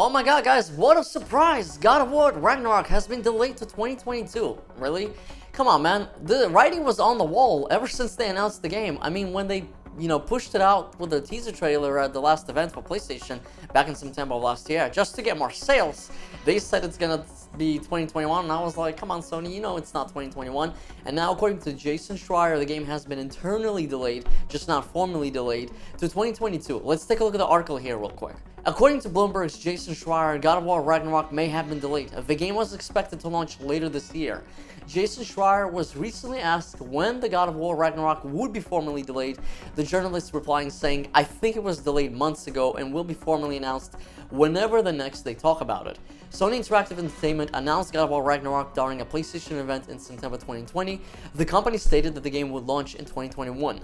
Oh my god, guys, what a surprise! God of War Ragnarok has been delayed to 2022. Really? Come on, man. The writing was on the wall ever since they announced the game. I mean, when they, pushed it out with the teaser trailer at the last event for PlayStation back in September of last year, just to get more sales, they said it's gonna be 2021, and I was like, come on, Sony, you know it's not 2021. And now, according to Jason Schreier, the game has been internally delayed, just not formally delayed, to 2022. Let's take a look at the article here real quick. According to Bloomberg's Jason Schreier, God of War Ragnarok may have been delayed. The game was expected to launch later this year. Jason Schreier was recently asked when the God of War Ragnarok would be formally delayed, the journalist replying saying, "I think it was delayed months ago and will be formally announced whenever the next they talk about it." Sony Interactive Entertainment announced God of War Ragnarok during a PlayStation event in September 2020. The company stated that the game would launch in 2021.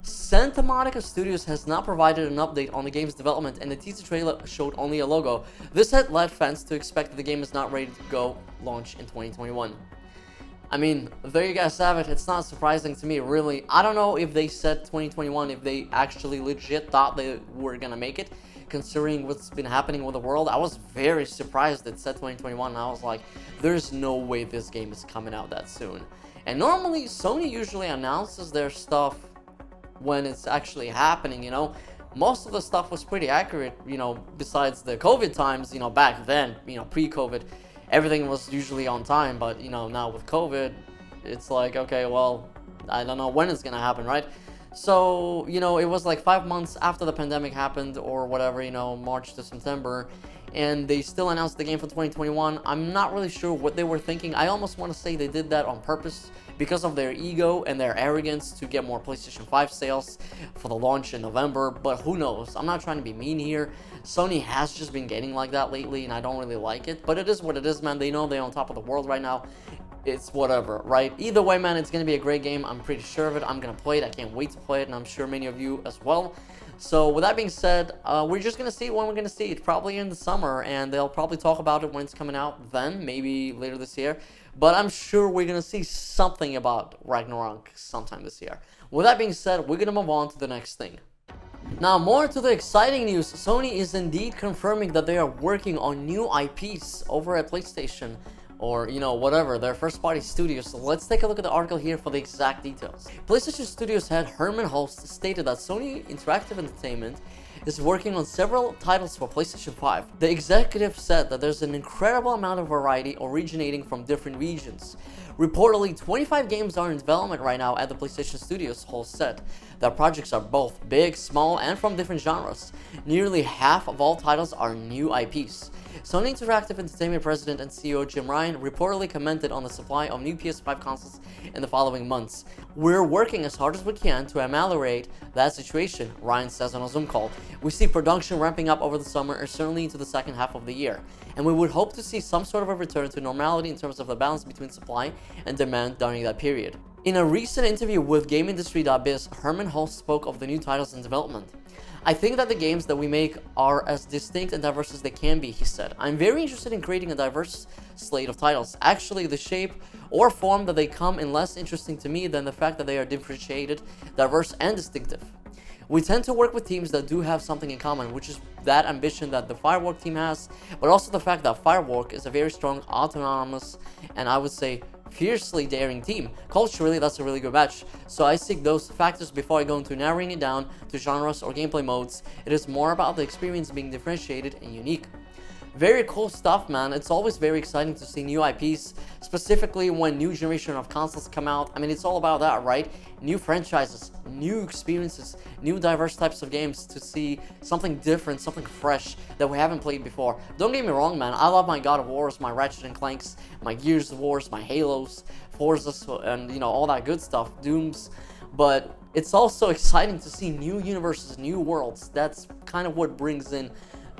Santa Monica Studios has not provided an update on the game's development, and the teaser trailer showed only a logo. This had led fans to expect that the game is not ready to go launch in 2021. I mean, there you guys have it. It's not surprising to me, really. I don't know if they said 2021, if they actually legit thought they were gonna make it, considering what's been happening with the world. I was very surprised it said 2021, and I was like, there's no way this game is coming out that soon. And normally, Sony usually announces their stuff when it's actually happening, Most of the stuff was pretty accurate, besides the COVID times, back then, pre-COVID, everything was usually on time, but, now with COVID, it's like, okay, well, I don't know when it's gonna happen, right? So, it was like 5 months after the pandemic happened or whatever, March to September, and they still announced the game for 2021. I'm not really sure what they were thinking. I almost want to say they did that on purpose because of their ego and their arrogance to get more PlayStation 5 sales for the launch in November, but who knows? I'm not trying to be mean here. Sony has just been getting like that lately, and I don't really like it, but it is what it is, man. They know they're on top of the world right now. It's whatever, right? Either way, man, it's going to be a great game. I'm pretty sure of it. I'm going to play it. I can't wait to play it, and I'm sure many of you as well. So with that being said, we're just going to see it when we're going to see it. Probably in the summer, and they'll probably talk about it when it's coming out then, maybe later this year. But I'm sure we're going to see something about Ragnarok sometime this year. With that being said, we're going to move on to the next thing. Now, more to the exciting news. Sony is indeed confirming that they are working on new IPs over at PlayStation, or, whatever, their first-party studios. So let's take a look at the article here for the exact details. PlayStation Studios head Herman Hulst stated that Sony Interactive Entertainment is working on several titles for PlayStation 5. The executive said that there's an incredible amount of variety originating from different regions. Reportedly, 25 games are in development right now at the PlayStation Studios, Hulst said. Their projects are both big, small, and from different genres. Nearly half of all titles are new IPs. Sony Interactive Entertainment President and CEO Jim Ryan reportedly commented on the supply of new PS5 consoles in the following months. "We're working as hard as we can to ameliorate that situation," Ryan says on a Zoom call. "We see production ramping up over the summer and certainly into the second half of the year, and we would hope to see some sort of a return to normality in terms of the balance between supply and demand during that period." In a recent interview with GameIndustry.biz, Herman Hulst spoke of the new titles in development. "I think that the games that we make are as distinct and diverse as they can be," he said. "I'm very interested in creating a diverse slate of titles. Actually, the shape or form that they come in less interesting to me than the fact that they are differentiated, diverse, and distinctive. We tend to work with teams that do have something in common, which is that ambition that the Firework team has, but also the fact that Firework is a very strong, autonomous, and I would say fiercely daring team. Culturally, that's a really good match. So I seek those factors before I go into narrowing it down to genres or gameplay modes. It is more about the experience being differentiated and unique." Very cool stuff, man. It's always very exciting to see new IPs, specifically when new generation of consoles come out. I mean, it's all about that, right? New franchises, new experiences, new diverse types of games to see something different, something fresh that we haven't played before. Don't get me wrong, man. I love my God of Wars, my Ratchet and Clanks, my Gears of Wars, my Halos, Forzas, and, all that good stuff, Dooms. But it's also exciting to see new universes, new worlds. That's kind of what brings in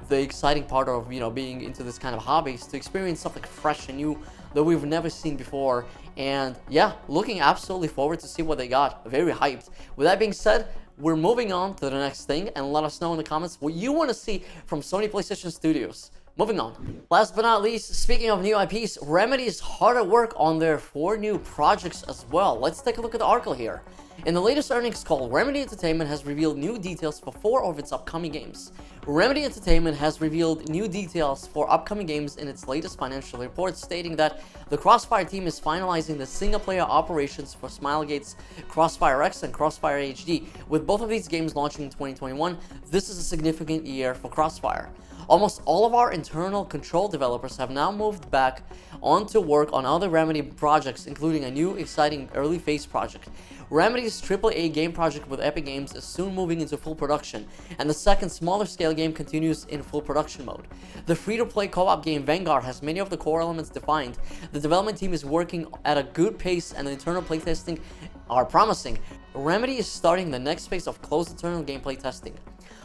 the exciting part of being into this kind of hobbies, to experience something fresh and new that we've never seen before. And yeah, looking absolutely forward to see what they got. Very hyped. With that being said, we're moving on to the next thing, and let us know in the comments what you want to see from Sony PlayStation Studios. Moving on. Last but not least, speaking of new IPs, Remedy is hard at work on their 4 new projects as well. Let's take a look at the article here. In the latest earnings call, Remedy Entertainment has revealed new details for 4 of its upcoming games. Remedy Entertainment has revealed new details for upcoming games in its latest financial report, stating that the Crossfire team is finalizing the single-player operations for Smilegate's Crossfire X and Crossfire HD. With both of these games launching in 2021, this is a significant year for Crossfire. Almost all of our internal Control developers have now moved back on to work on other Remedy projects, including a new exciting early phase project. Remedy's AAA game project with Epic Games is soon moving into full production, and the second smaller scale game continues in full production mode. The free-to-play co-op game Vanguard has many of the core elements defined. The development team is working at a good pace and the internal playtesting are promising. Remedy is starting the next phase of closed internal gameplay testing.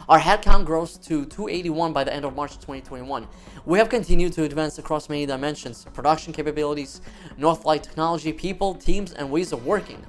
Our headcount grows to 281 by the end of March 2021. We have continued to advance across many dimensions: production capabilities, Northlight technology, people, teams, and ways of working.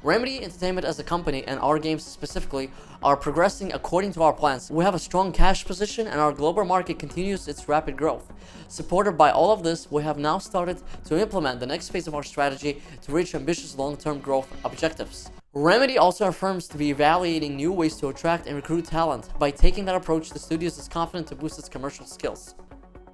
Remedy Entertainment as a company, and our games specifically, are progressing according to our plans. We have a strong cash position and our global market continues its rapid growth. Supported by all of this, we have now started to implement the next phase of our strategy to reach ambitious long-term growth objectives. Remedy also affirms to be evaluating new ways to attract and recruit talent. By taking that approach, the studio is confident to boost its commercial skills.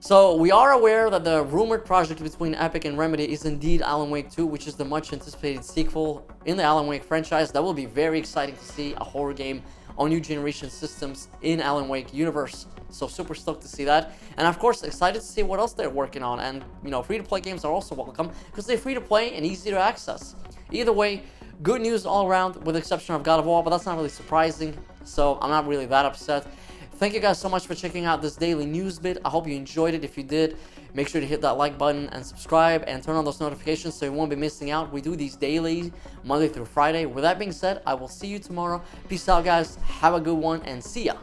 So, we are aware that the rumored project between Epic and Remedy is indeed Alan Wake 2, which is the much anticipated sequel in the Alan Wake franchise. That will be very exciting to see a horror game on new generation systems in Alan Wake universe. So super stoked to see that. And of course, excited to see what else they're working on. And, free-to-play games are also welcome because they're free-to-play and easy to access. Either way, good news all around, with the exception of God of War, but that's not really surprising, so I'm not really that upset. Thank you guys so much for checking out this daily news bit. I hope you enjoyed it. If you did, make sure to hit that like button and subscribe and turn on those notifications so you won't be missing out. We do these daily, Monday through Friday. With that being said, I will see you tomorrow. Peace out, guys. Have a good one, and see ya.